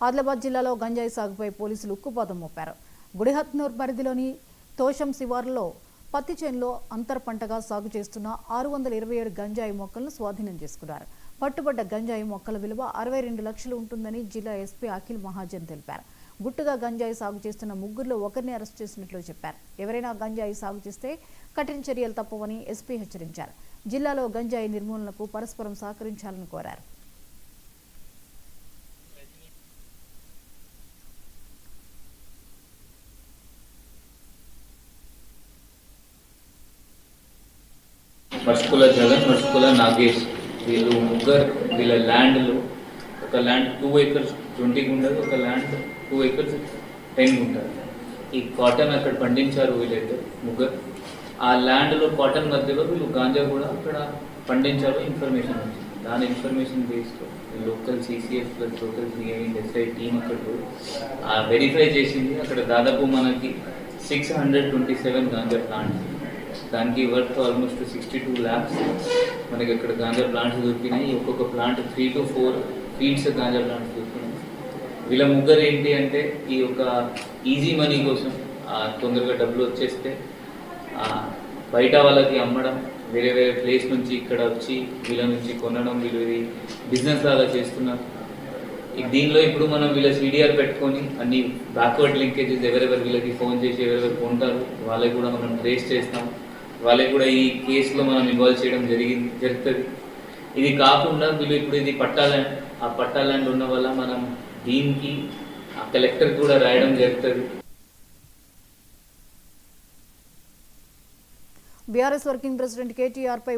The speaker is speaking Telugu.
ఆదిలాబాద్ జిల్లాలో గంజాయి సాగుపై పోలీసులు ఉక్కుపాదం మోపారు. గుడిహత్నూర్ పరిధిలోని తోషం శివారులో పత్తి చేనులో అంతర్ పంటగా సాగు చేస్తున్న 627 గంజాయి మొక్కలను స్వాధీనం చేసుకున్నారు. పట్టుబడ్డ గంజాయి మొక్కల విలువ 62 లక్షలు ఉంటుందని జిల్లా ఎస్పీ అఖిల్ మహాజన్ తెలిపారు. గుట్టుగా గంజాయి సాగు చేస్తున్న ముగ్గురులో ఒకరిని అరెస్ట్ చేసినట్లు చెప్పారు. ఎవరైనా గంజాయి సాగు చేస్తే కఠిన చర్యలు తప్పవని ఎస్పీ హెచ్చరించారు. జిల్లాలో గంజాయి నిర్మూలనకు పరస్పరం సహకరించాలని కోరారు. మర్చుకుల జగన్, మర్చుకుల నాగేష్ వీళ్ళు ముగ్గురు వీళ్ళ ల్యాండ్లో ఒక ల్యాండ్ 2 acres 20 గుంటలు, ఒక ల్యాండ్ 2 acres 10 గుంటలు. ఈ కాటన్ అక్కడ పండించారు వీళ్ళైతే ముగ్గురు. ఆ ల్యాండ్లో కాటన్ మధ్యలో వీళ్ళు గాంజా కూడా అక్కడ పండించారు ఇన్ఫర్మేషన్ వచ్చింది. దాని ఇన్ఫర్మేషన్ బేస్లో local CCF plus local CI SI team అక్కడ వెరిఫై చేసింది. అక్కడ దాదాపు మనకి 627 గాంజా ప్లాంట్స్, దానికి వర్త్ ఆల్మోస్ట్ 62 lakhs మనకి అక్కడ గాంజా ప్లాంట్స్ దొరికినాయి. ఒక్కొక్క ప్లాంట్ 3 to 4 ఫీట్స్ గాంజా ప్లాంట్స్ దొరికినాయి. వీళ్ళ ముగ్గురు ఏంటి అంటే ఈ యొక్క ఈజీ మనీ కోసం తొందరగా డబ్బులు వచ్చేస్తే బయట వాళ్ళకి అమ్మడం, వేరే వేరే ప్లేస్ నుంచి ఇక్కడ వచ్చి వీళ్ళ నుంచి కొనడం, వీళ్ళు ఇది బిజినెస్ లాగా చేస్తున్నారు. దీనిలో ఇప్పుడు మనం వీళ్ళ సిడిఆర్ పెట్టుకొని అన్ని బ్యాక్వర్డ్ లింకేజెస్ ఎవరెవరు వీళ్ళకి ఫోన్ చేసి ఎవరెవరు కొంటారు వాళ్ళకి కూడా మనం ట్రేస్ చేస్తాం. వాళ్ళకి కూడా ఈ కేసులో మనం ఇన్వాల్వ్ చేయడం జరుగుతుంది. ఇది కాకుండా వీళ్ళు ఇప్పుడు ఇది పట్టా ల్యాండ్, ఆ పట్టా ల్యాండ్ ఉన్న వల్ల మనం దీనికి ఆ కలెక్టర్ కూడా రాయడం జరుగుతుంది. బీఆర్ఎస్ వర్కింగ్ ప్రెసిడెంట్ కేటీఆర్ పై